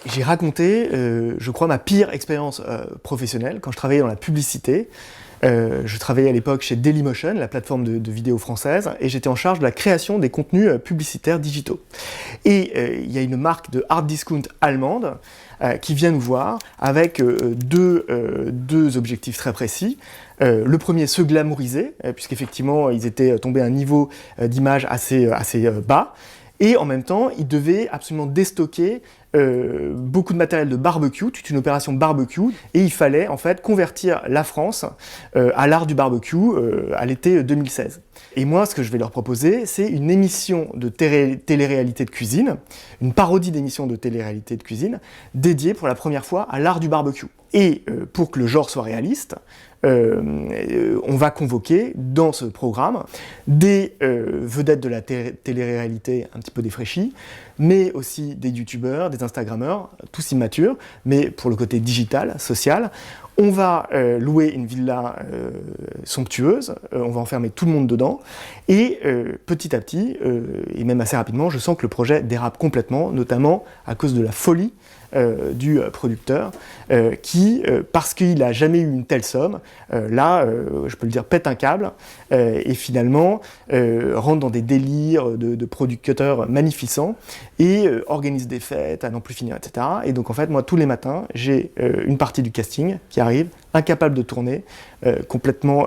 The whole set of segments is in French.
J'ai raconté, je crois, ma pire expérience professionnelle quand je travaillais dans la publicité. Je travaillais à l'époque chez Dailymotion, la plateforme de vidéos française, et j'étais en charge de la création des contenus publicitaires digitaux. Et il y a une marque de hard discount allemande qui vient nous voir avec deux objectifs très précis. Le premier, se glamouriser, puisqu'effectivement ils étaient tombés à un niveau d'image assez bas. Et en même temps, ils devaient absolument déstocker beaucoup de matériel de barbecue, toute une opération barbecue, et il fallait en fait convertir la France à l'art du barbecue à l'été 2016. Et moi, ce que je vais leur proposer, c'est une émission de télé-réalité de cuisine, une parodie d'émission de télé-réalité de cuisine, dédiée pour la première fois à l'art du barbecue. Et pour que le genre soit réaliste, on va convoquer dans ce programme des vedettes de la télé-réalité un petit peu défraîchies, mais aussi des youtubeurs, des instagrammeurs, tous immatures, mais pour le côté digital, social. On va louer une villa somptueuse, on va enfermer tout le monde dedans, et petit à petit, et même assez rapidement, je sens que le projet dérape complètement, notamment à cause de la folie du producteur, qui, parce qu'il n'a jamais eu une telle somme, je peux le dire, pète un câble, et finalement rentre dans des délires de producteurs magnificents, et organise des fêtes à n'en plus finir, etc. Et donc en fait, moi, tous les matins, j'ai une partie du casting qui arrive, incapable de tourner, complètement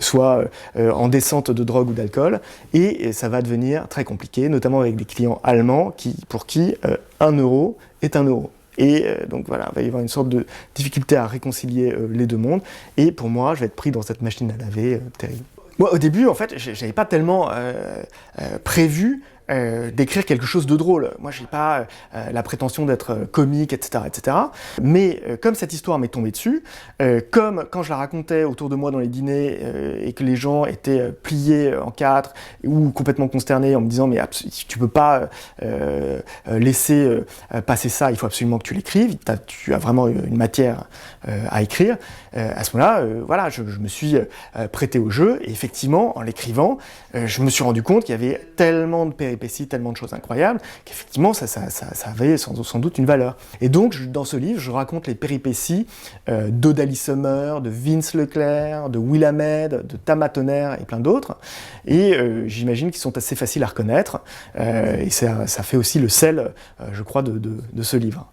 soit en descente de drogue ou d'alcool, et ça va devenir très compliqué, notamment avec des clients allemands pour qui 1 euro est 1 euro. Et donc voilà, il va y avoir une sorte de difficulté à réconcilier les deux mondes, et pour moi, je vais être pris dans cette machine à laver terrible. Moi, au début, en fait, j'avais pas tellement prévu d'écrire quelque chose de drôle. Moi, j'ai pas la prétention d'être comique, etc., etc. Mais comme cette histoire m'est tombée dessus, comme quand je la racontais autour de moi dans les dîners et que les gens étaient pliés en quatre ou complètement consternés en me disant mais tu peux pas laisser passer ça, il faut absolument que tu l'écrives, tu as vraiment une matière à écrire. À ce moment-là, voilà, je me suis prêté au jeu et effectivement, en l'écrivant, je me suis rendu compte qu'il y avait tellement de péripéties, tellement de choses incroyables, qu'effectivement, ça avait sans doute une valeur. Et donc, dans ce livre, je raconte les péripéties d'Odalie Summer, de Vince Leclerc, de Will Ahmed, de Tama Tonnerre et plein d'autres. Et j'imagine qu'ils sont assez faciles à reconnaître. Et ça fait aussi le sel, je crois, de ce livre.